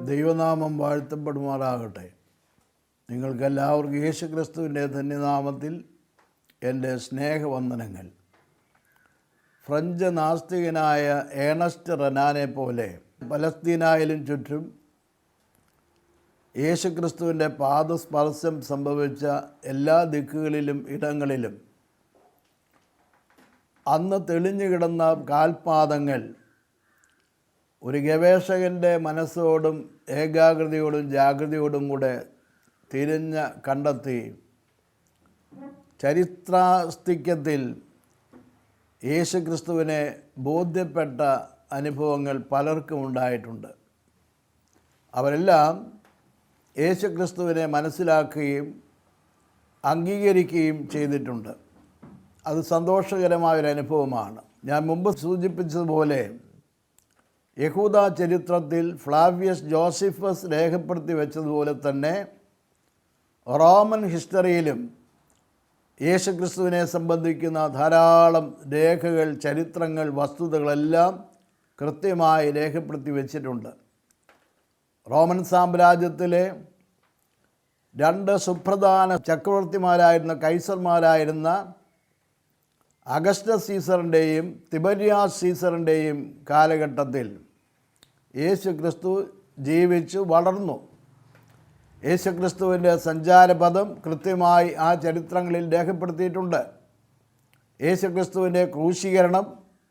ദൈവനാമം വാഴ്ത്തപ്പെടുമാറാകട്ടെ. നിങ്ങൾക്കെല്ലാവർക്കും യേശുക്രിസ്തുവിൻ്റെ ധന്യനാമത്തിൽ എൻ്റെ സ്നേഹവന്ദനങ്ങൾ. ഫ്രഞ്ച് നാസ്തികനായ ഏണസ്റ്റ് റെനാനെ പോലെ പലസ്തീനായാലും ചുറ്റും യേശുക്രിസ്തുവിൻ്റെ പാദസ്പർശം സംഭവിച്ച എല്ലാ ദിക്കുകളിലും ഇടങ്ങളിലും അന്ന് തെളിഞ്ഞു കിടന്ന കാൽപാദങ്ങൾ ഒരു ഗവേഷകൻ്റെ മനസ്സോടും ഏകാഗ്രതയോടും ജാഗ്രതയോടും കൂടെ തിരിഞ്ഞ് കണ്ടെത്തി ചരിത്രാസ്തിക്യത്തിൽ യേശുക്രിസ്തുവിനെ ബോധ്യപ്പെട്ട അനുഭവങ്ങൾ പലർക്കും ഉണ്ടായിട്ടുണ്ട്. അവരെല്ലാം യേശുക്രിസ്തുവിനെ മനസ്സിലാക്കുകയും അംഗീകരിക്കുകയും ചെയ്തിട്ടുണ്ട്. അത് സന്തോഷകരമായൊരനുഭവമാണ്. ഞാൻ മുമ്പ് സൂചിപ്പിച്ചതുപോലെ യഹൂദ ചരിത്രത്തിൽ ഫ്ലാവിയസ് ജോസിഫസ് രേഖപ്പെടുത്തി വെച്ചതുപോലെ തന്നെ റോമൻ ഹിസ്റ്ററിയിലും യേശുക്രിസ്തുവിനെ സംബന്ധിക്കുന്ന ധാരാളം രേഖകൾ, ചരിത്രങ്ങൾ, വസ്തുതകളെല്ലാം കൃത്യമായി രേഖപ്പെടുത്തി വച്ചിട്ടുണ്ട്. റോമൻ സാമ്രാജ്യത്തിലെ രണ്ട് സുപ്രധാന ചക്രവർത്തിമാരായിരുന്ന കൈസർമാരായിരുന്ന അഗസ്റ്റസ് സീസറിൻ്റെയും തിബരിയാസ് സീസറിൻ്റെയും കാലഘട്ടത്തിൽ യേശുക്രിസ്തു ജീവിച്ചു വളർന്നു. യേശുക്രിസ്തുവിൻ്റെ സഞ്ചാരപഥം കൃത്യമായി ആ ചരിത്രങ്ങളിൽ രേഖപ്പെടുത്തിയിട്ടുണ്ട്. യേശുക്രിസ്തുവിൻ്റെ ക്രൂശീകരണം,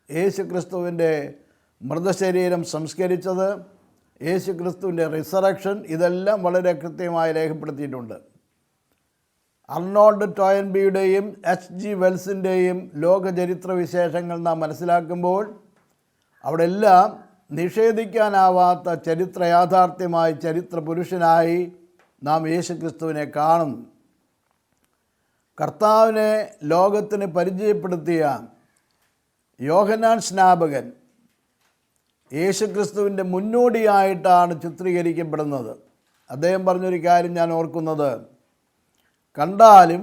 യേശുക്രിസ്തുവിൻ്റെ മൃതശരീരം സംസ്കരിച്ചത്, യേശുക്രിസ്തുവിൻ്റെ റിസറക്ഷൻ, ഇതെല്ലാം വളരെ കൃത്യമായി രേഖപ്പെടുത്തിയിട്ടുണ്ട്. Arnold ടോയൻബിയുടെയും H.G. വെൽസിൻ്റെയും ലോകചരിത്ര വിശേഷങ്ങൾ നാം മനസ്സിലാക്കുമ്പോൾ അവിടെ എല്ലാം നിഷേധിക്കാനാവാത്ത ചരിത്ര യാഥാർത്ഥ്യമായി, ചരിത്ര പുരുഷനായി നാം യേശുക്രിസ്തുവിനെ കാണുന്നു. കർത്താവിനെ ലോകത്തിന് പരിചയപ്പെടുത്തിയ യോഹന്നാൻ സ്നാപകൻ യേശുക്രിസ്തുവിൻ്റെ മുന്നോടിയായിട്ടാണ് ചിത്രീകരിക്കപ്പെടുന്നത്. അദ്ദേഹം പറഞ്ഞൊരു കാര്യം ഞാൻ ഓർക്കുന്നത്, കണ്ടാലും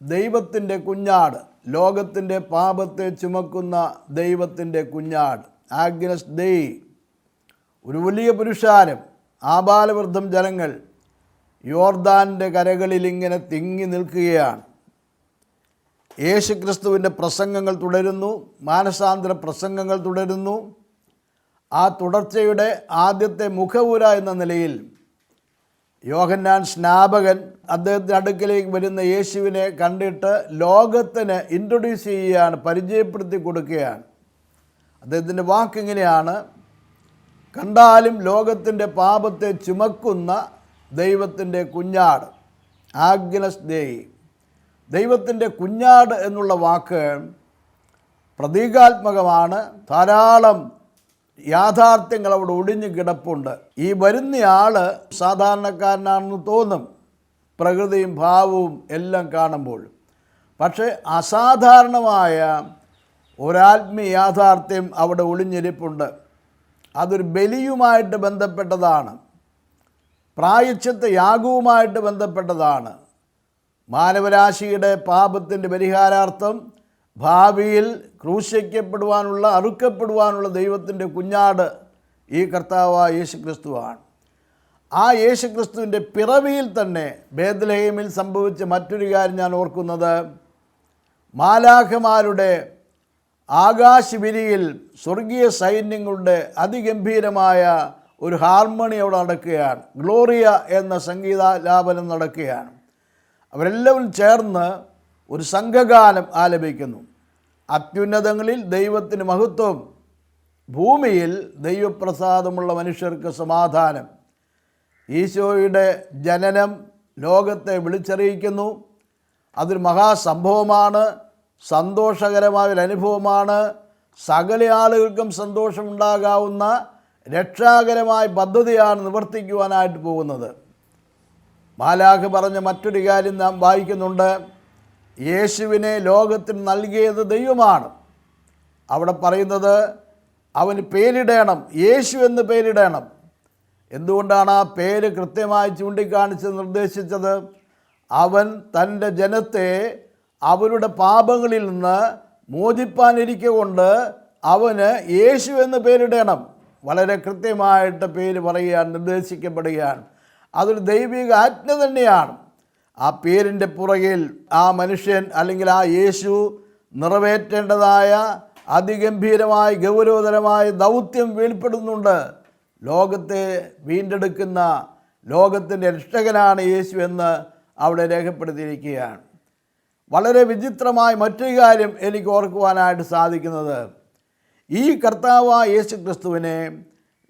ദൈവത്തിൻ്റെ കുഞ്ഞാട്, ലോകത്തിൻ്റെ പാപത്തെ ചുമക്കുന്ന ദൈവത്തിൻ്റെ കുഞ്ഞാട്, ആഗ്നസ് ദൈ, ഒരു വലിയ പുരുഷാരം, ആബാലവൃദ്ധം ജനങ്ങൾ യോർദാൻ്റെ കരകളിൽ ഇങ്ങനെ തിങ്ങി നിൽക്കുകയാണ്. യേശുക്രിസ്തുവിൻ്റെ പ്രസംഗങ്ങൾ തുടരുന്നു, മാനസാന്തര പ്രസംഗങ്ങൾ തുടരുന്നു. ആ തുടർച്ചയുടെ ആദ്യത്തെ മുഖവുര എന്ന നിലയിൽ യോഹന്നാൻ സ്നാപകൻ അദ്ദേഹത്തിൻ്റെ അടുക്കലേക്ക് വരുന്ന യേശുവിനെ കണ്ടിട്ട് ലോകത്തിന് ഇൻട്രൊഡ്യൂസ് ചെയ്യുകയാണ്, പരിചയപ്പെടുത്തി കൊടുക്കുകയാണ്. അദ്ദേഹത്തിൻ്റെ വാക്കിങ്ങനെയാണ്, കണ്ടാലും ലോകത്തിൻ്റെ പാപത്തെ ചുമക്കുന്ന ദൈവത്തിൻ്റെ കുഞ്ഞാട്, ആഗ്നസ് ദേയി. ദൈവത്തിൻ്റെ കുഞ്ഞാട് എന്നുള്ള വാക്ക് പ്രതീകാത്മകമാണ്. ധാരാളം യാഥാർത്ഥ്യങ്ങൾ അവിടെ ഒടിഞ്ഞു കിടപ്പുണ്ട്. ഈ വരുന്നയാൾ സാധാരണക്കാരനാണെന്ന് തോന്നും, പ്രകൃതിയും ഭാവവും എല്ലാം കാണുമ്പോൾ. പക്ഷേ അസാധാരണമായ ഒരാത്മീയ യാഥാർത്ഥ്യം അവിടെ ഒളിഞ്ഞിരിപ്പുണ്ട്. അതൊരു ബലിയുമായിട്ട് ബന്ധപ്പെട്ടതാണ്, പ്രായശ്ചിത്ത യാഗവുമായിട്ട് ബന്ധപ്പെട്ടതാണ്. മാനവരാശിയുടെ പാപത്തിൻ്റെ പരിഹാരാർത്ഥം ഭാവിയിൽ ക്രൂശിക്കപ്പെടുവാനുള്ള, അറുക്കപ്പെടുവാനുള്ള ദൈവത്തിൻ്റെ കുഞ്ഞാട് ഈ കർത്താവായ യേശുക്രിസ്തുവാണ്. ആ യേശുക്രിസ്തുവിൻ്റെ പിറവിയിൽ തന്നെ ബേത്ലഹേമിൽ സംഭവിച്ച മറ്റൊരു കാര്യം ഞാൻ ഓർക്കുന്നത്, മാലാഖമാരുടെ ആകാശവിരിയിൽ സ്വർഗീയ സൈന്യങ്ങളുടെ അതിഗംഭീരമായ ഒരു ഹാർമണി അവിടെ നടക്കുകയാണ്. ഗ്ലോറിയ എന്ന സംഗീതാലാപനം നടക്കുകയാണ്. അവരെല്ലാവരും ചേർന്ന് ഒരു സംഘഗാനം ആലപിക്കുന്നു. അത്യുന്നതങ്ങളിൽ ദൈവത്തിന് മഹത്വം, ഭൂമിയിൽ ദൈവപ്രസാദമുള്ള മനുഷ്യർക്ക് സമാധാനം. ഈശോയുടെ ജനനം ലോകത്തെ വിളിച്ചറിയിക്കുന്നു. അതൊരു മഹാസംഭവമാണ്, സന്തോഷകരമായൊരനുഭവമാണ്. സകല ആളുകൾക്കും സന്തോഷമുണ്ടാകാവുന്ന രക്ഷാകരമായ പദ്ധതിയാണ് നിവർത്തിക്കുവാനായിട്ട് പോകുന്നത്. മാലാഖ പറഞ്ഞ മറ്റൊരു കാര്യം നാം വായിക്കുന്നുണ്ട്, യേശുവിനെ ലോകത്തിന് നൽകിയത് ദൈവമാണ്. അവിടെ പറയുന്നത് അവന് പേരിടണം, യേശു എന്ന് പേരിടണം. എന്തുകൊണ്ടാണ് ആ പേര് കൃത്യമായി ചൂണ്ടിക്കാണിച്ച് നിർദ്ദേശിച്ചത്? അവൻ തൻ്റെ ജനത്തെ അവരുടെ പാപങ്ങളിൽ നിന്ന് മോചിപ്പാനിരിക്കൊണ്ട് അവന് യേശു എന്ന് പേരിടണം. വളരെ കൃത്യമായിട്ട് പേര് പറയുകയാണ്, നിർദ്ദേശിക്കപ്പെടുകയാണ്. അതൊരു ദൈവിക ആജ്ഞ തന്നെയാണ്. ആ പേരിൻ്റെ പുറകിൽ ആ മനുഷ്യൻ അല്ലെങ്കിൽ ആ യേശു നിറവേറ്റേണ്ടതായ അതിഗംഭീരമായ ഗൗരവതരമായ ദൗത്യം വെളിപ്പെടുന്നുണ്ട്. ലോകത്തെ വീണ്ടെടുക്കുന്ന ലോകത്തിൻ്റെ രക്ഷകനാണ് യേശു എന്ന് അവിടെ രേഖപ്പെടുത്തിയിരിക്കുകയാണ്. വളരെ വിചിത്രമായ മറ്റൊരു കാര്യം എനിക്ക് ഓർക്കുവാനായിട്ട് സാധിക്കുന്നത്, ഈ കർത്താവായ യേശു ക്രിസ്തുവിനെ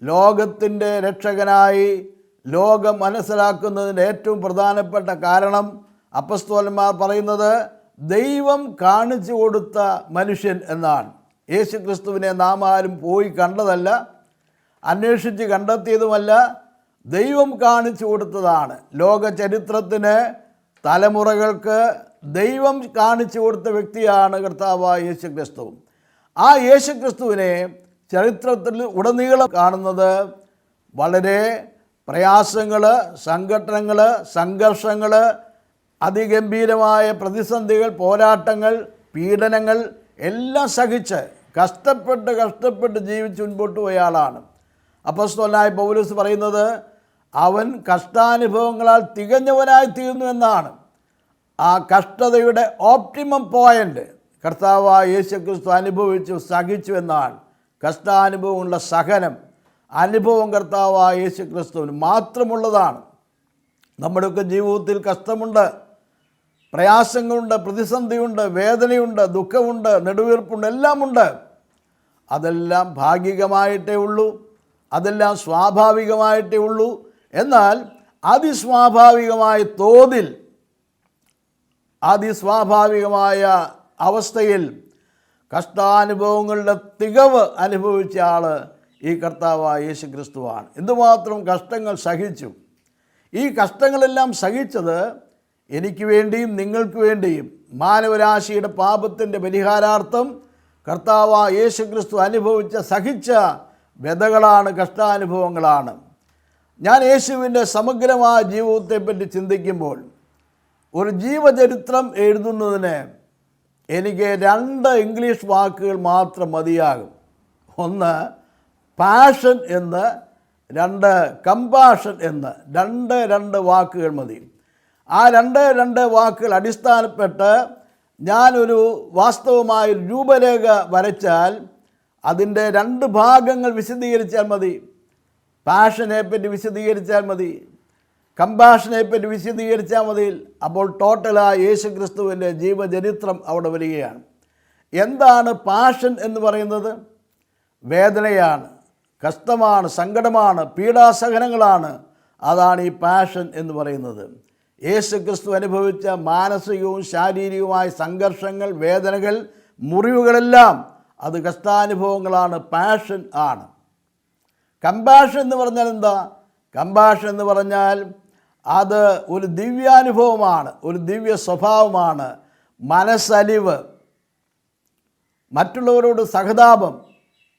ലോകത്തിൻ്റെ രക്ഷകനായി ലോകം മനസ്സിലാക്കുന്നതിൻ്റെ ഏറ്റവും പ്രധാനപ്പെട്ട കാരണം അപ്പസ്തോലന്മാർ പറയുന്നത് ദൈവം കാണിച്ചു കൊടുത്ത മനുഷ്യൻ എന്നാണ്. യേശു ക്രിസ്തുവിനെ നാം ആരും പോയി കണ്ടതല്ല, അന്വേഷിച്ച് കണ്ടെത്തിയതുമല്ല, ദൈവം കാണിച്ചു കൊടുത്തതാണ്. ലോക ചരിത്രത്തിന് തലമുറകൾക്ക് ദൈവം കാണിച്ചു കൊടുത്ത വ്യക്തിയാണ് കർത്താവായ യേശു ക്രിസ്തു. ആ യേശു ക്രിസ്തുവിനെ ചരിത്രത്തിൽ ഉടനീളം കാണുന്നത് വളരെ പ്രയാസങ്ങൾ, സംഘട്ടനങ്ങൾ, സംഘർഷങ്ങൾ, അതിഗംഭീരമായ പ്രതിസന്ധികൾ, പോരാട്ടങ്ങൾ, പീഡനങ്ങൾ എല്ലാം സഹിച്ച് കഷ്ടപ്പെട്ട് ജീവിച്ച് മുൻപോട്ട് പോയ ആളാണ്. അപ്പോസ്തലനായ പൗലോസ് പറയുന്നത് അവൻ കഷ്ടാനുഭവങ്ങളാൽ തികഞ്ഞവനായി തീർന്നു എന്നാണ്. ആ കഷ്ടതയുടെ ഓപ്റ്റിമം പോയിൻ്റ് കർത്താവായ യേശു ക്രിസ്തു അനുഭവിച്ചു, സഹിച്ചു എന്നാണ്. കഷ്ടാനുഭവമുള്ള സഹനം അനുഭവം കർത്താവായ യേശു ക്രിസ്തുവിന് മാത്രമുള്ളതാണ്. നമ്മുടെയൊക്കെ ജീവിതത്തിൽ കഷ്ടമുണ്ട്, പ്രയാസങ്ങളുണ്ട്, പ്രതിസന്ധിയുണ്ട്, വേദനയുണ്ട്, ദുഃഖമുണ്ട്, നെടുവീർപ്പുണ്ട്, എല്ലാമുണ്ട്. അതെല്ലാം ഭാഗികമായിട്ടേ ഉള്ളൂ, അതെല്ലാം സ്വാഭാവികമായിട്ടേ ഉള്ളൂ. എന്നാൽ അതിസ്വാഭാവികമായ തോതിൽ, അതിസ്വാഭാവികമായ അവസ്ഥയിൽ കഷ്ടാനുഭവങ്ങളുടെ തികവ് അനുഭവിച്ച ആൾ ഈ കർത്താവായ യേശു ക്രിസ്തുവാണ്. എന്തുമാത്രം കഷ്ടങ്ങൾ സഹിച്ചു. ഈ കഷ്ടങ്ങളെല്ലാം സഹിച്ചത് എനിക്ക് വേണ്ടിയും നിങ്ങൾക്ക് വേണ്ടിയും മാനവരാശിയുടെ പാപത്തിൻ്റെ പരിഹാരാർത്ഥം കർത്താവായ യേശു ക്രിസ്തു അനുഭവിച്ച സഹിച്ച വ്യതകളാണ്, കഷ്ടാനുഭവങ്ങളാണ്. ഞാൻ യേശുവിൻ്റെ സമഗ്രമായ ജീവിതത്തെപ്പറ്റി ചിന്തിക്കുമ്പോൾ ഒരു ജീവചരിത്രം എഴുതുന്നതിന് എനിക്ക് 2 ഇംഗ്ലീഷ് വാക്കുകൾ മാത്രം മതിയാകും. ഒന്ന് പാഷൻ എന്ന്, 2 കമ്പാഷൻ എന്ന്. 2 വാക്കുകൾ മതി. ആ 2 വാക്കുകൾ അടിസ്ഥാനപ്പെട്ട് ഞാനൊരു വാസ്തവമായ രൂപരേഖ വരച്ചാൽ അതിൻ്റെ 2 ഭാഗങ്ങൾ വിശദീകരിച്ചാൽ മതി. പാഷനെ പറ്റി വിശദീകരിച്ചാൽ മതി, കമ്പാഷനെ പറ്റി വിശദീകരിച്ചാൽ മതി. അപ്പോൾ ടോട്ടലായ യേശു ക്രിസ്തുവിൻ്റെ ജീവചരിത്രം അവിടെ വരികയാണ്. എന്താണ് പാഷൻ എന്ന് പറയുന്നത്? വേദനയാണ്, കഷ്ടമാണ്, സങ്കടമാണ്, പീഡാസഹനങ്ങളാണ്. അതാണ് ഈ പാഷൻ എന്ന് പറയുന്നത്. യേശു ക്രിസ്തു അനുഭവിച്ച മാനസികവും ശാരീരികവുമായ സംഘർഷങ്ങൾ, വേദനകൾ, മുറിവുകളെല്ലാം അത് കഷ്ടാനുഭവങ്ങളാണ്, പാഷൻ ആണ്. കമ്പാഷൻ എന്ന് പറഞ്ഞാൽ എന്താ? കമ്പാഷൻ എന്ന് പറഞ്ഞാൽ അത് ഒരു ദിവ്യാനുഭവമാണ്, ഒരു ദിവ്യ സ്വഭാവമാണ്. മനസ്സലിവ്, മറ്റുള്ളവരോട് സഹതാപം,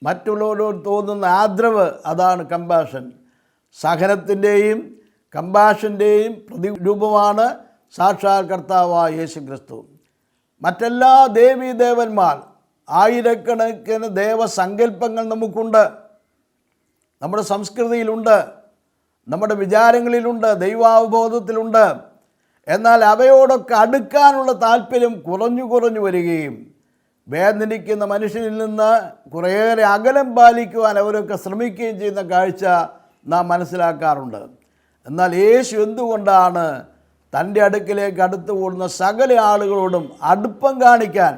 മറ്റുള്ളവരോട് തോന്നുന്ന ആദരവ്, അതാണ് കമ്പാഷൻ. സഹനത്തിൻ്റെയും കമ്പാഷൻ്റെയും പ്രതിരൂപമാണ് സാക്ഷാൽ കർത്താവായ യേശു ക്രിസ്തു. മറ്റെല്ലാ ദേവീദേവന്മാർ, ആയിരക്കണക്കിന് ദേവസങ്കല്പങ്ങൾ നമുക്കുണ്ട്, നമ്മുടെ സംസ്കൃതിയിലുണ്ട്, നമ്മുടെ വിചാരങ്ങളിലുണ്ട്, ദൈവാവബോധത്തിലുണ്ട്. എന്നാൽ അവയോടൊക്കെ അടുക്കാനുള്ള താല്പര്യം കുറഞ്ഞു വരികയും വേദനിക്കുന്ന മനുഷ്യനിൽ നിന്ന് കുറേയേറെ അകലം പാലിക്കുവാൻ അവരൊക്കെ ശ്രമിക്കുകയും ചെയ്യുന്ന കാഴ്ച നാം മനസ്സിലാക്കാറുണ്ട്. എന്നാൽ യേശു എന്തുകൊണ്ടാണ് തൻ്റെ അടുക്കിലേക്ക് അടുത്തു കൂടുന്ന സകല ആളുകളോടും അടുപ്പം കാണിക്കാൻ,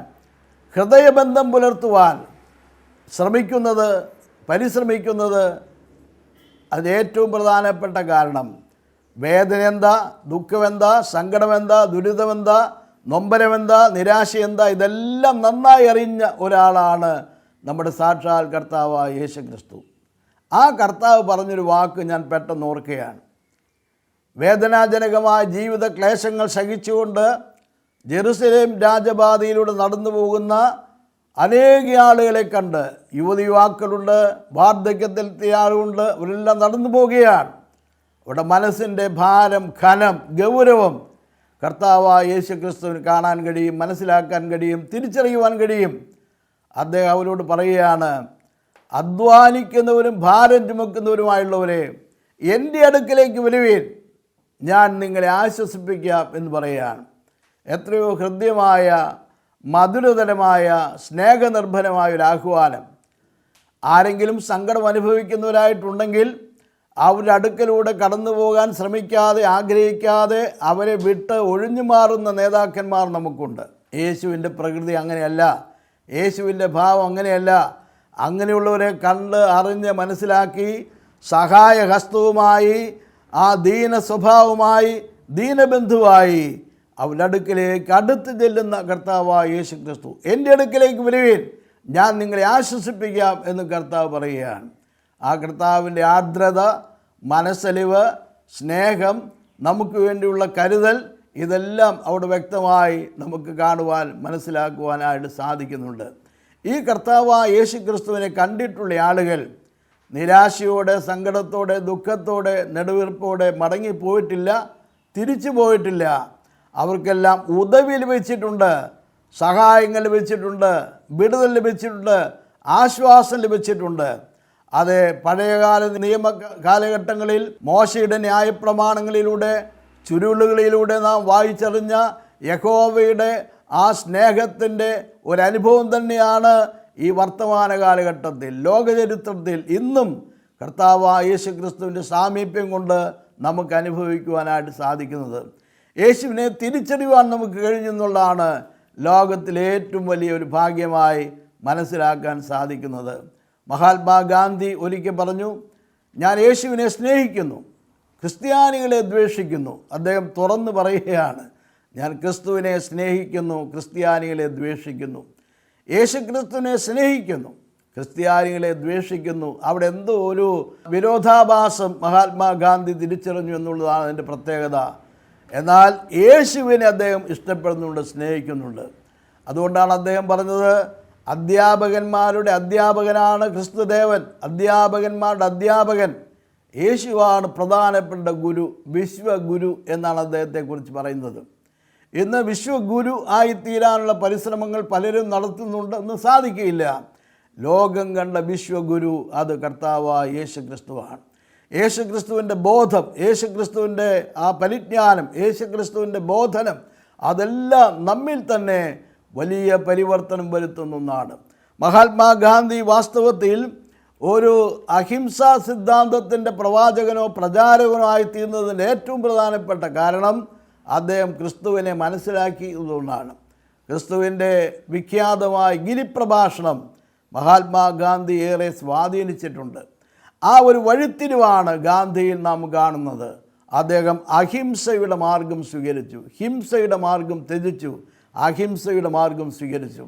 ഹൃദയബന്ധം പുലർത്തുവാൻ പരിശ്രമിക്കുന്നത്? അത് ഏറ്റവും പ്രധാനപ്പെട്ട കാരണം വേദന എന്താ, ദുഃഖമെന്താ, സങ്കടമെന്താ, ദുരിതമെന്താ, നൊമ്പരമെന്താ, നിരാശയെന്താ, ഇതെല്ലാം നന്നായി അറിഞ്ഞ ഒരാളാണ് നമ്മുടെ സാക്ഷാൽ കർത്താവായ യേശു ക്രിസ്തു. ആ കർത്താവ് പറഞ്ഞൊരു വാക്ക് ഞാൻ പെട്ടെന്ന് ഓർക്കുകയാണ്. വേദനാജനകമായ ജീവിത ക്ലേശങ്ങൾ സഹിച്ചുകൊണ്ട് ജെറുസലേം രാജപാതയിലൂടെ നടന്നു പോകുന്ന അനേക ആളുകളെ കണ്ട്, യുവതിയുവാക്കളുണ്ട്, വാർദ്ധക്യത്തിലെത്തിയ ആളുകളുണ്ട്, ഇവരെല്ലാം നടന്നു പോവുകയാണ്. ഇവിടെ മനസ്സിൻ്റെ ഭാരം, ഘനം, ഗൗരവം കർത്താവായ യേശു ക്രിസ്തുവിന് കാണാൻ കഴിയും, മനസ്സിലാക്കാൻ കഴിയും, തിരിച്ചറിയുവാൻ കഴിയും. അദ്ദേഹം അവരോട് പറയുകയാണ്, അധ്വാനിക്കുന്നവരും ഭാരം ചുമക്കുന്നവരുമായുള്ളവരെ എൻ്റെ അടുക്കലേക്ക് വരുവീൻ, ഞാൻ നിങ്ങളെ ആശ്വസിപ്പിക്കാം എന്ന് പറയുകയാണ്. എത്രയോ ഹൃദ്യമായ, മധുരതരമായ, സ്നേഹനിർഭരമായ ഒരു ആഹ്വാനം. ആരെങ്കിലും സങ്കടം അനുഭവിക്കുന്നവരായിട്ടുണ്ടെങ്കിൽ അവരുടെ അടുക്കലൂടെ കടന്നു പോകാൻ ശ്രമിക്കാതെ, ആഗ്രഹിക്കാതെ അവരെ വിട്ട് ഒഴിഞ്ഞു മാറുന്ന നേതാക്കന്മാർ നമുക്കുണ്ട്. യേശുവിൻ്റെ പ്രകൃതി അങ്ങനെയല്ല, യേശുവിൻ്റെ ഭാവം അങ്ങനെയല്ല. അങ്ങനെയുള്ളവരെ കണ്ട് അറിഞ്ഞ് മനസ്സിലാക്കി സഹായഹസ്തവുമായി, ആ ദീന സ്വഭാവമായി, ദീനബന്ധുവായി അവരുടെ അടുക്കലേക്ക് അടുത്ത് ചെല്ലുന്ന കർത്താവായ യേശു ക്രിസ്തു, എൻ്റെ അടുക്കലേക്ക് വരുവീൻ, ഞാൻ നിങ്ങളെ ആശ്വസിപ്പിക്കാം എന്ന് കർത്താവ് പറയുകയാണ്. ആ കർത്താവിൻ്റെ ആർദ്രത, മനസ്സലിവ്, സ്നേഹം, നമുക്ക് വേണ്ടിയുള്ള കരുതൽ, ഇതെല്ലാം അവിടെ വ്യക്തമായി നമുക്ക് കാണുവാൻ, മനസ്സിലാക്കുവാനായിട്ട് സാധിക്കുന്നുണ്ട്. ഈ കർത്താവായ യേശു ക്രിസ്തുവിനെ കണ്ടിട്ടുള്ള ആളുകൾ നിരാശയോടെ, സങ്കടത്തോടെ, ദുഃഖത്തോടെ, നെടുവീർപ്പോടെ മടങ്ങിപ്പോയിട്ടില്ല, തിരിച്ചു പോയിട്ടില്ല. അവർക്കെല്ലാം ഉദവി ലഭിച്ചിട്ടുണ്ട്, സഹായങ്ങൾ ലഭിച്ചിട്ടുണ്ട്, വിടുതൽ ലഭിച്ചിട്ടുണ്ട്, ആശ്വാസം ലഭിച്ചിട്ടുണ്ട്. അത് പഴയകാല നിയമ കാലഘട്ടങ്ങളിൽ മോശയുടെ ന്യായപ്രമാണങ്ങളിലൂടെ, ചുരുളുകളിലൂടെ നാം വായിച്ചറിഞ്ഞ യഹോവയുടെ ആ സ്നേഹത്തിൻ്റെ ഒരനുഭവം തന്നെയാണ് ഈ വർത്തമാന കാലഘട്ടത്തിൽ, ലോകചരിത്രത്തിൽ ഇന്നും കർത്താവായ യേശു ക്രിസ്തുവിൻ്റെ സാമീപ്യം കൊണ്ട് നമുക്ക് അനുഭവിക്കുവാനായിട്ട് സാധിക്കുന്നത്. യേശുവിനെ തിരിച്ചറിയുവാൻ നമുക്ക് കഴിഞ്ഞെന്നുള്ളതാണ് ലോകത്തിലെ ഏറ്റവും വലിയൊരു ഭാഗ്യമായി മനസ്സിലാക്കാൻ സാധിക്കുന്നത്. മഹാത്മാഗാന്ധി ഒരിക്കൽ പറഞ്ഞു, ഞാൻ യേശുവിനെ സ്നേഹിക്കുന്നു, ക്രിസ്ത്യാനികളെ ദ്വേഷിക്കുന്നു. അദ്ദേഹം തുറന്നു പറയുകയാണ്, ഞാൻ ക്രിസ്തുവിനെ സ്നേഹിക്കുന്നു, ക്രിസ്ത്യാനികളെ ദ്വേഷിക്കുന്നു. യേശു ക്രിസ്തുവിനെ സ്നേഹിക്കുന്നു, ക്രിസ്ത്യാനികളെ ദ്വേഷിക്കുന്നു. അവിടെ എന്തോ ഒരു വിരോധാഭാസം മഹാത്മാഗാന്ധി തിരിച്ചറിഞ്ഞു എന്നുള്ളതാണ് അതിൻ്റെ പ്രത്യേകത. എന്നാൽ യേശുവിനെ അദ്ദേഹം ഇഷ്ടപ്പെടുന്നുണ്ട്, സ്നേഹിക്കുന്നുണ്ട്. അതുകൊണ്ടാണ് അദ്ദേഹം പറഞ്ഞത്, അധ്യാപകന്മാരുടെ അധ്യാപകനാണ് ക്രിസ്തുദേവൻ, അധ്യാപകന്മാരുടെ അധ്യാപകൻ യേശുവാണ് പ്രധാനപ്പെട്ട ഗുരു, വിശ്വഗുരു എന്നാണ് അദ്ദേഹത്തെക്കുറിച്ച് പറയുന്നത്. ഇന്ന് വിശ്വഗുരു ആയിത്തീരാനുള്ള പരിശ്രമങ്ങൾ പലരും നടത്തുന്നുണ്ടെന്ന് സാധിക്കില്ല. ലോകം കണ്ട വിശ്വഗുരു അത് കർത്താവായ യേശു ക്രിസ്തുവാണ്. യേശു ക്രിസ്തുവിൻ്റെ ബോധം, യേശു ക്രിസ്തുവിൻ്റെ ആ പരിജ്ഞാനം, യേശു ക്രിസ്തുവിൻ്റെ ബോധനം, അതെല്ലാം നമ്മിൽ തന്നെ വലിയ പരിവർത്തനം വരുത്തുന്ന ഒന്നാണ്. മഹാത്മാഗാന്ധി വാസ്തവത്തിൽ ഒരു അഹിംസാ സിദ്ധാന്തത്തിൻ്റെ പ്രവാചകനോ പ്രചാരകനോ ആയിത്തീർന്നതിൻ്റെ ഏറ്റവും പ്രധാനപ്പെട്ട കാരണം അദ്ദേഹം ക്രിസ്തുവിനെ മനസ്സിലാക്കിയതുകൊണ്ടാണ്. ക്രിസ്തുവിൻ്റെ വിഖ്യാതമായ ഗിരിപ്രഭാഷണം മഹാത്മാഗാന്ധി ഏറെ സ്വാധീനിച്ചിട്ടുണ്ട്. ആ ഒരു വഴിത്തിരിവാണ് ഗാന്ധിയിൽ നാം കാണുന്നത്. അദ്ദേഹം അഹിംസയുടെ മാർഗം സ്വീകരിച്ചു, ഹിംസയുടെ മാർഗം ത്യജിച്ചു, അഹിംസയുടെ മാർഗം സ്വീകരിച്ചു.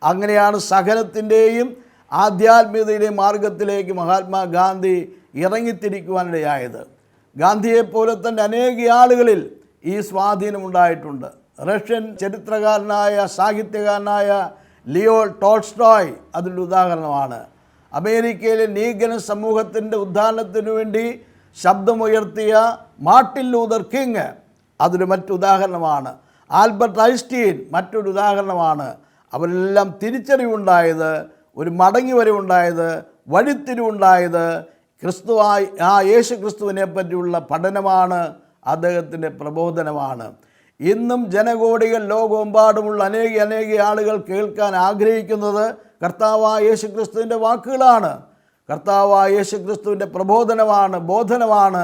അങ്ങനെയാണ് സഹനത്തിൻ്റെയും ആധ്യാത്മികതയുടെയും മാർഗത്തിലേക്ക് മഹാത്മാഗാന്ധി ഇറങ്ങിത്തിരിക്കുവാനിടയായത്. ഗാന്ധിയെപ്പോലെ തന്നെ അനേക ആളുകളിൽ ഈ സ്വാധീനമുണ്ടായിട്ടുണ്ട്. റഷ്യൻ ചരിത്രകാരനായ, സാഹിത്യകാരനായ ലിയോ ടോൾസ്റ്റോയ് അതിൻ്റെ ഉദാഹരണമാണ്. അമേരിക്കയിലെ നീഗൻ സമൂഹത്തിൻ്റെ ഉദ്ധാരണത്തിനു വേണ്ടി ശബ്ദമുയർത്തിയ മാർട്ടിൻ ലൂതർ കിങ് അതൊരു മറ്റുദാഹരണമാണ്. ആൽബർട്ട് ഐൻസ്റ്റീൻ മറ്റൊരു ഉദാഹരണമാണ്. അവരെല്ലാം തിരിച്ചറിവുണ്ടായത്, ഒരു മടങ്ങി വരവുണ്ടായത്, വഴിത്തിരിവുണ്ടായത് ക്രിസ്തുവായി ആ യേശു ക്രിസ്തുവിനെ പറ്റിയുള്ള പഠനമാണ്, അദ്ദേഹത്തിൻ്റെ പ്രബോധനമാണ്. ഇന്നും ജനകോടികൾ ലോകമെമ്പാടുമുള്ള അനേക ആളുകൾ കേൾക്കാൻ ആഗ്രഹിക്കുന്നത് കർത്താവായ യേശു ക്രിസ്തുവിൻ്റെ വാക്കുകളാണ്, കർത്താവായ യേശു ക്രിസ്തുവിൻ്റെ പ്രബോധനമാണ്, ബോധനമാണ്.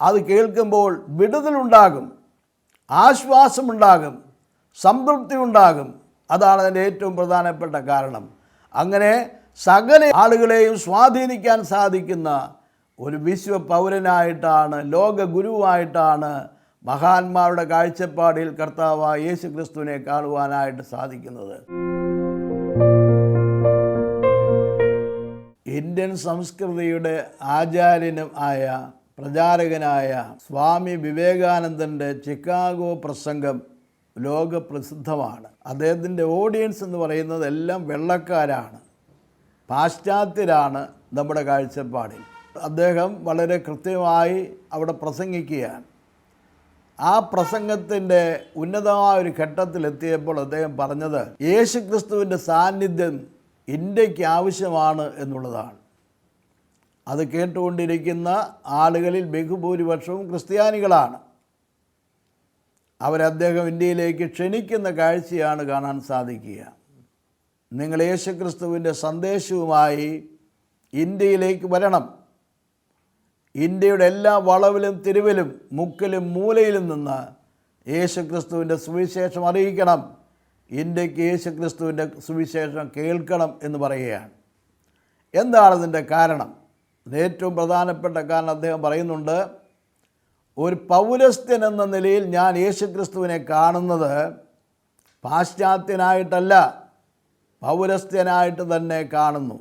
അത് കേൾക്കുമ്പോൾ വിടുതലുണ്ടാകും, ആശ്വാസമുണ്ടാകും, സംതൃപ്തി ഉണ്ടാകും. അതാണ് അതിൻ്റെ ഏറ്റവും പ്രധാനപ്പെട്ട കാരണം. അങ്ങനെ സകല ആളുകളെയും സ്വാധീനിക്കാൻ സാധിക്കുന്ന ഒരു വിശ്വ പൗരനായിട്ടാണ്, ലോക ഗുരുവായിട്ടാണ് മഹാന്മാരുടെ കാഴ്ചപ്പാടിൽ കർത്താവായ യേശു ക്രിസ്തുവിനെ കാണുവാനായിട്ട് സാധിക്കുന്നത്. ഇന്ത്യൻ സംസ്കൃതിയുടെ ആചാര്യനും ആയ പ്രചാരകനായ സ്വാമി വിവേകാനന്ദൻ്റെ ചിക്കാഗോ പ്രസംഗം ലോകപ്രസിദ്ധമാണ്. അദ്ദേഹത്തിൻ്റെ ഓഡിയൻസ് എന്ന് പറയുന്നത് എല്ലാം വെള്ളക്കാരാണ്, പാശ്ചാത്യരാണ് നമ്മുടെ കാഴ്ചപ്പാടിൽ. അദ്ദേഹം വളരെ കൃത്യമായി അവിടെ പ്രസംഗിക്കുകയാണ്. ആ പ്രസംഗത്തിൻ്റെ ഉന്നതമായ ഒരു ഘട്ടത്തിലെത്തിയപ്പോൾ അദ്ദേഹം പറഞ്ഞത് യേശു ക്രിസ്തുവിൻ്റെ സാന്നിധ്യം ഇന്ത്യക്ക് ആവശ്യമാണ് എന്നുള്ളതാണ്. അത് കേട്ടുകൊണ്ടിരിക്കുന്ന ആളുകളിൽ ബഹുഭൂരിപക്ഷവും ക്രിസ്ത്യാനികളാണ്. അദ്ദേഹം ഇന്ത്യയിലേക്ക് ക്ഷണിക്കുന്ന കാഴ്ചയാണ് കാണാൻ സാധിക്കുക. നിങ്ങൾ യേശുക്രിസ്തുവിൻ്റെ സന്ദേശവുമായി ഇന്ത്യയിലേക്ക് വരണം. ഇന്ത്യയുടെ എല്ലാ വളവിലും തിരുവിലും മുക്കിലും മൂലയിലും നിന്ന് യേശുക്രിസ്തുവിൻ്റെ സുവിശേഷം അറിയിക്കണം. ഇന്ത്യക്ക് യേശുക്രിസ്തുവിൻ്റെ സുവിശേഷം കേൾക്കണം എന്ന് പറയുകയാണ്. എന്താണ് അതിൻ്റെ കാരണം? ഏറ്റവും പ്രധാനപ്പെട്ട കാരണം അദ്ദേഹം പറയുന്നുണ്ട്, ഒരു പൗരസ്ത്യൻ എന്ന നിലയിൽ ഞാൻ യേശുക്രിസ്തുവിനെ കാണുന്നത് പാശ്ചാത്യനായിട്ടല്ല, പൗരസ്ത്യനായിട്ട് തന്നെ കാണുന്നു.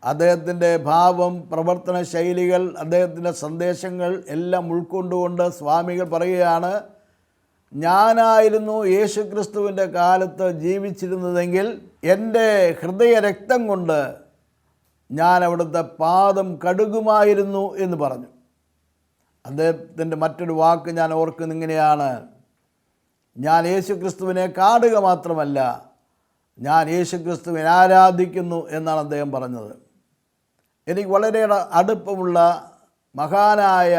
അദ്ദേഹത്തിൻ്റെ ഭാവം, പ്രവർത്തന ശൈലികൾ, അദ്ദേഹത്തിൻ്റെ സന്ദേശങ്ങൾ എല്ലാം ഉൾക്കൊണ്ടുകൊണ്ട് സ്വാമികൾ പറയുകയാണ്, ഞാനായിരുന്നു യേശുക്രിസ്തുവിൻ്റെ കാലത്ത് ജീവിച്ചിരുന്നതെങ്കിൽ എൻ്റെ ഹൃദയരക്തം കൊണ്ട് ഞാൻ അവിടുത്തെ പാദം കഴുകുമായിരുന്നു എന്ന് പറഞ്ഞു. അദ്ദേഹത്തിൻ്റെ മറ്റൊരു വാക്ക് ഞാൻ ഓർക്കുന്നത് ഇങ്ങനെയാണ്, ഞാൻ യേശുക്രിസ്തുവിനെ കാണുക മാത്രമല്ല, ഞാൻ യേശുക്രിസ്തുവിനെ ആരാധിക്കുന്നു എന്നാണ് അദ്ദേഹം പറഞ്ഞത്. എനിക്ക് വളരെ അടുപ്പമുള്ള മഹാനായ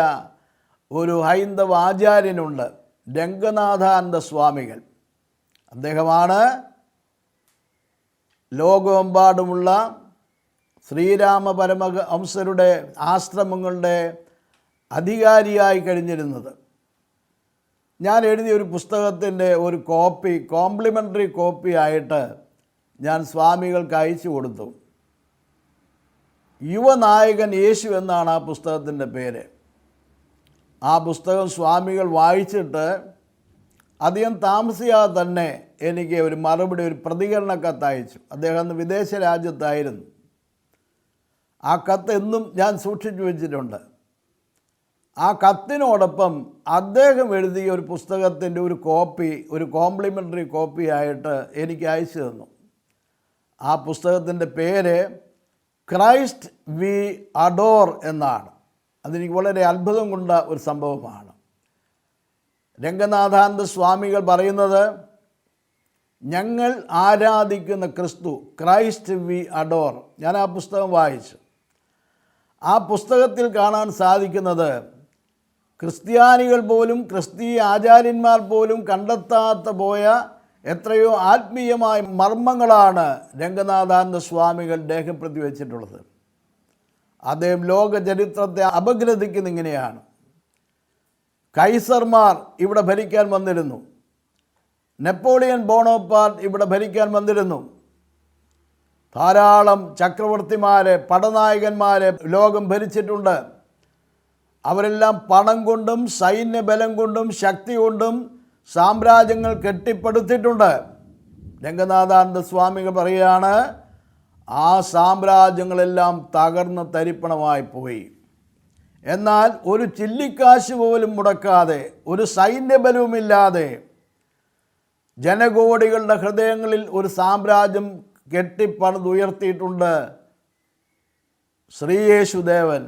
ഒരു ഹൈന്ദവ ആചാര്യനുണ്ട്, രംഗനാഥാനന്ദ സ്വാമികൾ. അദ്ദേഹമാണ് ലോകമെമ്പാടുമുള്ള ശ്രീരാമ പരമഹംസരുടെ ആശ്രമങ്ങളുടെ അധികാരിയായി കഴിഞ്ഞിരുന്നത്. ഞാൻ എഴുതിയ ഒരു പുസ്തകത്തിൻ്റെ ഒരു കോപ്പി, കോംപ്ലിമെൻ്ററി കോപ്പി ആയിട്ട് ഞാൻ സ്വാമികൾക്ക് അയച്ചു കൊടുത്തു. യുവനായകൻ യേശു എന്നാണ് ആ പുസ്തകത്തിൻ്റെ പേര്. ആ പുസ്തകം സ്വാമികൾ വായിച്ചിട്ട് അധികം താമസിയാതെ തന്നെ എനിക്ക് ഒരു മറുപടി, ഒരു പ്രതികരണ കത്ത് അയച്ചു. അദ്ദേഹം അന്ന് വിദേശ രാജ്യത്തായിരുന്നു. ആ കത്ത് എന്നും ഞാൻ സൂക്ഷിച്ചു വെച്ചിട്ടുണ്ട്. ആ കത്തിനോടൊപ്പം അദ്ദേഹം എഴുതിയ ഒരു പുസ്തകത്തിൻ്റെ ഒരു കോപ്പി, ഒരു കോംപ്ലിമെൻ്ററി കോപ്പി ആയിട്ട് എനിക്ക് അയച്ചു തന്നു. ആ പുസ്തകത്തിൻ്റെ പേര് ക്രൈസ്റ്റ് വി അഡോർ എന്നാണ്. അതെനിക്ക് വളരെ അത്ഭുതം കൊണ്ട ഒരു സംഭവമാണ്. രംഗനാഥാനന്ദ സ്വാമികൾ പറയുന്നത്, ഞങ്ങൾ ആരാധിക്കുന്ന ക്രിസ്തു, ക്രൈസ്റ്റ് വി അഡോർ. ഞാൻ ആ പുസ്തകം വായിച്ചു. ആ പുസ്തകത്തിൽ കാണാൻ സാധിക്കുന്നത്, ക്രിസ്ത്യാനികൾ പോലും ക്രിസ്തീയ ആചാര്യന്മാർ പോലും കണ്ടെത്താത്ത പോയ എത്രയോ ആത്മീയമായ മർമ്മങ്ങളാണ് രംഗനാഥാനന്ദ സ്വാമികൾ രേഖപ്പെടുത്തി വച്ചിട്ടുള്ളത്. അദ്ദേഹം ലോക ചരിത്രത്തെ അപഗ്രഥിക്കുന്ന ഇങ്ങനെയാണ്, കൈസർമാർ ഇവിടെ ഭരിക്കാൻ വന്നിരുന്നു, നെപ്പോളിയൻ ബോണോപ്പാർട്ട് ഇവിടെ ഭരിക്കാൻ വന്നിരുന്നു, ധാരാളം ചക്രവർത്തിമാരെ, പടനായകന്മാരെ ലോകം ഭരിച്ചിട്ടുണ്ട്. അവരെല്ലാം പണം കൊണ്ടും സൈന്യബലം കൊണ്ടും ശക്തി കൊണ്ടും സാമ്രാജ്യങ്ങൾ കെട്ടിപ്പടുത്തിട്ടുണ്ട്. രംഗനാഥാനന്ദ സ്വാമികൾ പറയുകയാണ്, ആ സാമ്രാജ്യങ്ങളെല്ലാം തകർന്ന് തരിപ്പണമായി പോയി. എന്നാൽ ഒരു ചില്ലിക്കാശ് പോലും മുടക്കാതെ, ഒരു സൈന്യബലവുമില്ലാതെ ജനകോടികളുടെ ഹൃദയങ്ങളിൽ ഒരു സാമ്രാജ്യം കെട്ടിപ്പണിതുയർത്തിയിട്ടുണ്ട് ശ്രീയേശുദേവൻ.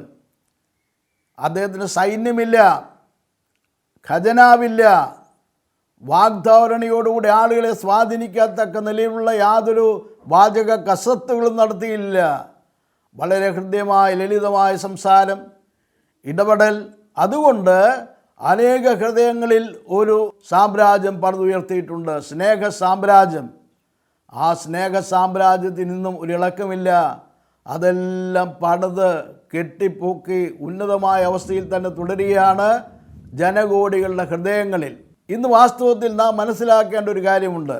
അദ്ദേഹത്തിന് സൈന്യമില്ല, ഖജനാവില്ല, വാഗ്ധാരണയോടുകൂടി ആളുകളെ സ്വാധീനിക്കത്തക്ക നിലയിലുള്ള യാതൊരു വാചക കസത്തുകളും നടത്തിയില്ല. വളരെ ഹൃദ്യമായ ലളിതമായ സംസാരം, ഇടപെടൽ. അതുകൊണ്ട് അനേക ഹൃദയങ്ങളിൽ ഒരു സാമ്രാജ്യം പണിതുയർത്തിയിട്ടുണ്ട്, സ്നേഹ സാമ്രാജ്യം. ആ സ്നേഹ സാമ്രാജ്യത്തിൽ നിന്നും ഒരു ഇളക്കമില്ല. അതെല്ലാം പണിത് കെട്ടിപ്പൊക്കി ഉന്നതമായ അവസ്ഥയിൽ തന്നെ തുടരുകയാണ് ജനകോടികളുടെ ഹൃദയങ്ങളിൽ. ഇന്ന് വാസ്തവത്തിൽ നാം മനസ്സിലാക്കേണ്ട ഒരു കാര്യമുണ്ട്.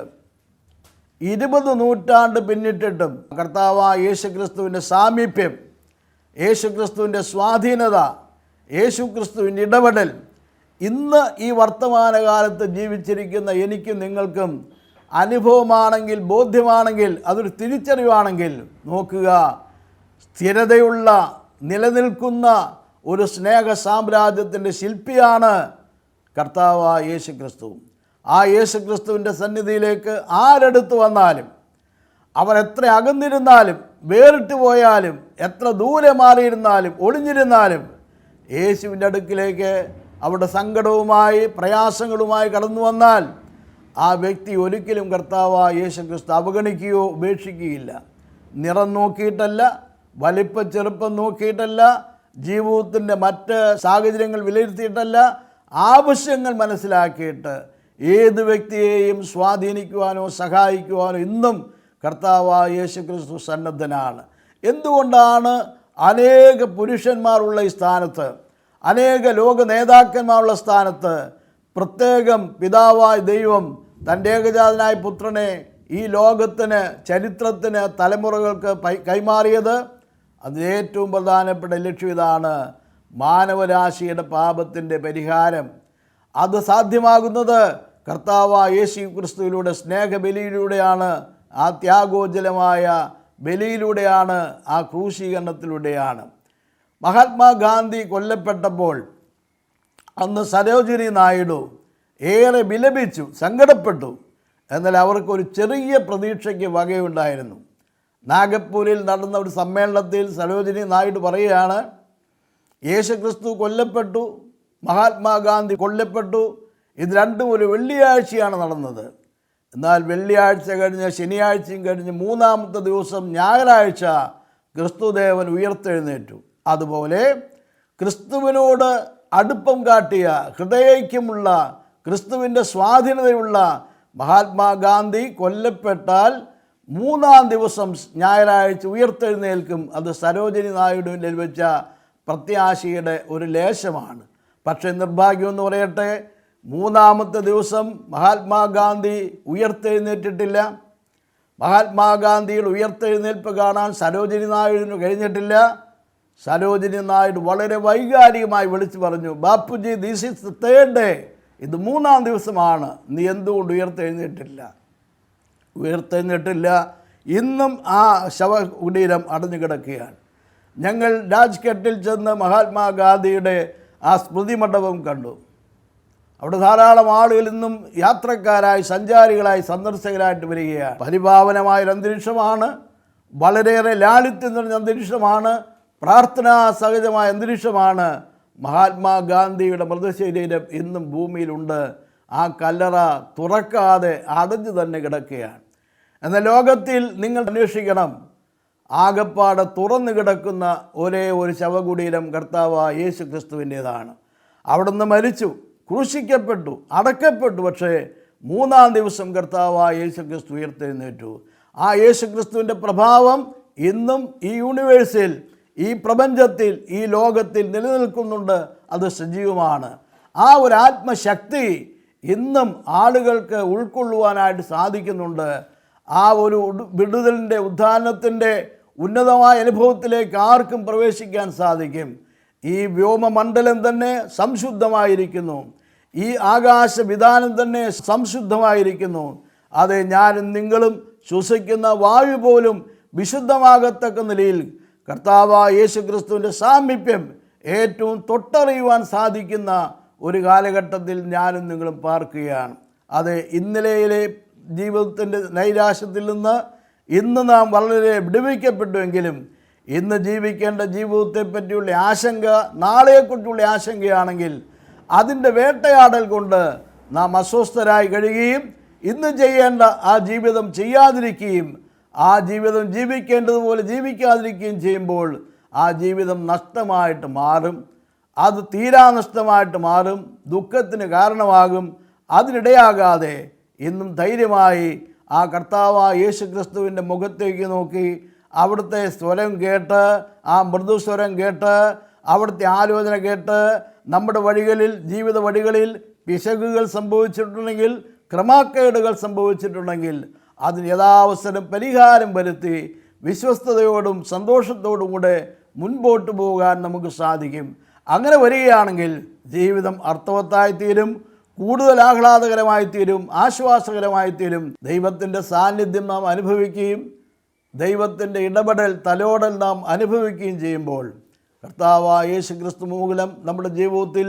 20 നൂറ്റാണ്ട് പിന്നിട്ടിട്ടും കർത്താവായ യേശുക്രിസ്തുവിൻ്റെ സാമീപ്യം, യേശുക്രിസ്തുവിൻ്റെ സ്വാധീനത, യേശുക്രിസ്തുവിൻ്റെ ഇടപെടൽ ഇന്ന് ഈ വർത്തമാനകാലത്ത് ജീവിച്ചിരിക്കുന്ന എനിക്കും നിങ്ങൾക്കും അനുഭവമാണെങ്കിൽ, ബോധ്യമാണെങ്കിൽ, അതൊരു തിരിച്ചറിവാണെങ്കിൽ നോക്കുക, സ്ഥിരതയുള്ള നിലനിൽക്കുന്ന ഒരു സ്നേഹ സാമ്രാജ്യത്തിൻ്റെ ശില്പിയാണ് കർത്താവായ യേശുക്രിസ്തു. ആ യേശുക്രിസ്തുവിൻ്റെ സന്നിധിയിലേക്ക് ആരെടുത്ത് വന്നാലും, അവർ എത്ര അകന്നിരുന്നാലും, വേറിട്ട് പോയാലും, എത്ര ദൂരെ മാറിയിരുന്നാലും, ഒളിഞ്ഞിരുന്നാലും, യേശുവിൻ്റെ അടുക്കിലേക്ക് അവിടെ സങ്കടവുമായി പ്രയാസങ്ങളുമായി കടന്നു വന്നാൽ ആ വ്യക്തി ഒരിക്കലും കർത്താവായ യേശുക്രിസ്തു അവഗണിക്കുകയോ ഉപേക്ഷിക്കുകയില്ല. നിറം നോക്കിയിട്ടല്ല, വലിപ്പം ചെറുപ്പം നോക്കിയിട്ടല്ല, ജീവിതത്തിൻ്റെ മറ്റ് സാഹചര്യങ്ങൾ വിലയിരുത്തിയിട്ടല്ല, ആവശ്യങ്ങൾ മനസ്സിലാക്കിയിട്ട് ഏത് വ്യക്തിയെയും സ്വാധീനിക്കുവാനോ സഹായിക്കുവാനോ ഇന്നും കർത്താവായ യേശുക്രിസ്തു സന്നദ്ധനാണ്. എന്തുകൊണ്ടാണ് അനേക പുരുഷന്മാരുള്ള ഈ സ്ഥാനത്ത്, അനേക ലോക നേതാക്കന്മാരുള്ള സ്ഥാനത്ത് പ്രത്യേകം പിതാവായ ദൈവം തൻ്റെ ഏകജാതനായ പുത്രനെ ഈ ലോകത്തിന്, ചരിത്രത്തിന്, തലമുറകൾക്ക് കൈമാറിയത്? അതിന് ഏറ്റവും പ്രധാനപ്പെട്ട ലക്ഷ്യം ഇതാണ്: മാനവരാശിയുടെ പാപത്തിൻ്റെ പരിഹാരം. അത് സാധ്യമാകുന്നത് കർത്താവായ യേശു ക്രിസ്തുവിലൂടെ, സ്നേഹബലിയിലൂടെയാണ്, ആ ത്യാഗോജ്ജലമായ ബലിയിലൂടെയാണ്, ആ ക്രൂശീകരണത്തിലൂടെയാണ്. മഹാത്മാഗാന്ധി കൊല്ലപ്പെട്ടപ്പോൾ അന്ന് സരോജിനി നായിഡു ഏറെ വിലപിച്ചു, സങ്കടപ്പെട്ടു. എന്നാൽ അവർക്കൊരു ചെറിയ പ്രതീക്ഷയ്ക്ക് വകയുണ്ടായിരുന്നു. നാഗപ്പൂരിൽ നടന്ന ഒരു സമ്മേളനത്തിൽ സരോജിനി നായിഡു പറയുകയാണ്, യേശുക്രിസ്തു കൊല്ലപ്പെട്ടു, മഹാത്മാഗാന്ധി കൊല്ലപ്പെട്ടു, ഇത് രണ്ടും ഒരു വെള്ളിയാഴ്ചയാണ് നടന്നത്. എന്നാൽ വെള്ളിയാഴ്ച കഴിഞ്ഞ് ശനിയാഴ്ചയും കഴിഞ്ഞ് മൂന്നാമത്തെ ദിവസം ഞായറാഴ്ച ക്രിസ്തുദേവൻ ഉയർത്തെഴുന്നേറ്റു. അതുപോലെ ക്രിസ്തുവിനോട് അടുപ്പം കാട്ടിയ, ഹൃദയൈക്യമുള്ള, ക്രിസ്തുവിൻ്റെ സ്വാധീനതയുള്ള മഹാത്മാഗാന്ധി കൊല്ലപ്പെട്ടാൽ മൂന്നാം ദിവസം ഞായറാഴ്ച ഉയർത്തെഴുന്നേൽക്കും. അത് സരോജിനി നായിഡുവിൽ വെച്ച പ്രത്യാശയുടെ ഒരു ലേശമാണ്. പക്ഷേ നിർഭാഗ്യമെന്ന് പറയട്ടെ, മൂന്നാമത്തെ ദിവസം മഹാത്മാഗാന്ധി ഉയർത്തെഴുന്നേറ്റിട്ടില്ല. മഹാത്മാഗാന്ധിയുടെ ഉയർത്തെഴുന്നേൽപ്പ് കാണാൻ സരോജിനി നായിഡുവിന് കഴിഞ്ഞിട്ടില്ല. സരോജിനി നായിഡു വളരെ വൈകാരികമായി വിളിച്ചു പറഞ്ഞു, Bapuji, this is the third day, ഇത് മൂന്നാം ദിവസമാണ്, നീ എന്തുകൊണ്ട് ഉയർത്തെഴുന്നേറ്റില്ല? ഇന്നും ആ ശവകുടീരം അടഞ്ഞു കിടക്കുകയാണ്. ഞങ്ങൾ രാജ്ഘട്ടിൽ ചെന്ന് മഹാത്മാഗാന്ധിയുടെ ആ സ്മൃതി മണ്ഡപം കണ്ടു. അവിടെ ധാരാളം ആളുകൾ ഇന്നും യാത്രക്കാരായി, സഞ്ചാരികളായി, സന്ദർശകരായിട്ട് വരികയാണ്. പരിപാവനമായൊരു അന്തരീക്ഷമാണ്, വളരെയേറെ ലാളിത്യം നിറഞ്ഞ അന്തരീക്ഷമാണ്, പ്രാർത്ഥനാ സഹജമായ അന്തരീക്ഷമാണ്. മഹാത്മാഗാന്ധിയുടെ മൃതശരീരം ഇന്നും ഭൂമിയിലുണ്ട്. ആ കല്ലറ തുറക്കാതെ അടഞ്ഞു തന്നെ കിടക്കുകയാണ്. എന്നാൽ ലോകത്തിൽ നിങ്ങൾ അന്വേഷിക്കണം, ആകപ്പാടെ തുറന്നു കിടക്കുന്ന ഒരേ ഒരു ശവകുടീരം കർത്താവായ യേശു ക്രിസ്തുവിൻ്റേതാണ്. അവിടുന്ന് മരിച്ചു, ക്രൂശിക്കപ്പെട്ടു, അടക്കപ്പെട്ടു. പക്ഷേ മൂന്നാം ദിവസം കർത്താവായ യേശു ക്രിസ്തു ഉയർത്തെഴുന്നേറ്റു. ആ യേശു ക്രിസ്തുവിൻ്റെ പ്രഭാവം ഇന്നും ഈ യൂണിവേഴ്സിൽ, ഈ പ്രപഞ്ചത്തിൽ, ഈ ലോകത്തിൽ നിലനിൽക്കുന്നുണ്ട്. അത് സജീവമാണ്. ആ ഒരു ആത്മശക്തി ഇന്നും ആളുകൾക്ക് ഉൾക്കൊള്ളുവാനായിട്ട് സാധിക്കുന്നുണ്ട്. ആ ഒരു വിടുതലിൻ്റെ, ഉദ്ധാനത്തിൻ്റെ ഉന്നതമായ അനുഭവത്തിലേക്ക് ആർക്കും പ്രവേശിക്കാൻ സാധിക്കും. ഈ വ്യോമമണ്ഡലം തന്നെ സംശുദ്ധമായിരിക്കുന്നു, ഈ ആകാശവിധാനം തന്നെ സംശുദ്ധമായിരിക്കുന്നു. അതെ, ഞാനും നിങ്ങളും ശ്വസിക്കുന്ന വായു പോലും വിശുദ്ധമാകത്തക്ക നിലയിൽ കർത്താവായ യേശു ക്രിസ്തുവിൻ്റെ സാമീപ്യം ഏറ്റവും തൊട്ടറിയുവാൻ സാധിക്കുന്ന ഒരു കാലഘട്ടത്തിൽ ഞാനും നിങ്ങളും പാർക്കുകയാണ്. അതെ, ഇന്നലെയിലെ ജീവിതത്തിൻ്റെ നൈരാശ്യത്തിൽ നിന്ന് ഇന്ന് നാം വളരെ വിടുവിക്കപ്പെട്ടുവെങ്കിലും ഇന്ന് ജീവിക്കേണ്ട ജീവിതത്തെ പറ്റിയുള്ള ആശങ്ക, നാളെയെക്കുറിച്ചുള്ള ആശങ്കയാണെങ്കിൽ അതിൻ്റെ വേട്ടയാടൽ കൊണ്ട് നാം അസ്വസ്ഥരായി കഴിയുകയും ഇന്ന് ചെയ്യേണ്ട ആ ജീവിതം ചെയ്യാതിരിക്കുകയും ആ ജീവിതം ജീവിക്കേണ്ടതുപോലെ ജീവിക്കാതിരിക്കുകയും ചെയ്യുമ്പോൾ ആ ജീവിതം നഷ്ടമായിട്ട് മാറും. അത് തീരാനഷ്ടമായിട്ട് മാറും, ദുഃഖത്തിന് കാരണമാകും. അതിനിടയാകാതെ ഇന്നും ധൈര്യമായി ആ കർത്താവായ യേശു ക്രിസ്തുവിൻ്റെ മുഖത്തേക്ക് നോക്കി അവിടുത്തെ സ്വരം കേട്ട്, ആ മൃദുസ്വരം കേട്ട്, അവിടുത്തെ ആലോചന കേട്ട് നമ്മുടെ വഴികളിൽ, ജീവിത വഴികളിൽ പിശകുകൾ സംഭവിച്ചിട്ടുണ്ടെങ്കിൽ, ക്രമക്കേടുകൾ സംഭവിച്ചിട്ടുണ്ടെങ്കിൽ അതിന് യഥാവസരം പരിഹാരം വരുത്തി വിശ്വസ്തയോടും സന്തോഷത്തോടും കൂടെ മുൻപോട്ട് പോകാൻ നമുക്ക് സാധിക്കും. അങ്ങനെ വരികയാണെങ്കിൽ ജീവിതം അർത്ഥവത്തായിത്തീരും, കൂടുതൽ ആഹ്ലാദകരമായിത്തീരും, ആശ്വാസകരമായിത്തീരും. ദൈവത്തിൻ്റെ സാന്നിധ്യം നാം അനുഭവിക്കുകയും ദൈവത്തിൻ്റെ ഇടപെടൽ, തലോടൽ നാം അനുഭവിക്കുകയും ചെയ്യുമ്പോൾ കർത്താവായ യേശു ക്രിസ്തു മൂലം നമ്മുടെ ജീവിതത്തിൽ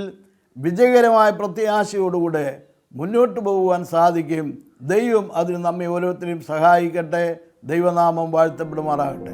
വിജയകരമായ പ്രത്യാശയോടുകൂടെ മുന്നോട്ട് പോകുവാൻ സാധിക്കും. ദൈവം അതിന് നമ്മെ ഓരോരുത്തരെയും സഹായിക്കട്ടെ. ദൈവനാമം വാഴ്ത്തപ്പെടുമാറാകട്ടെ.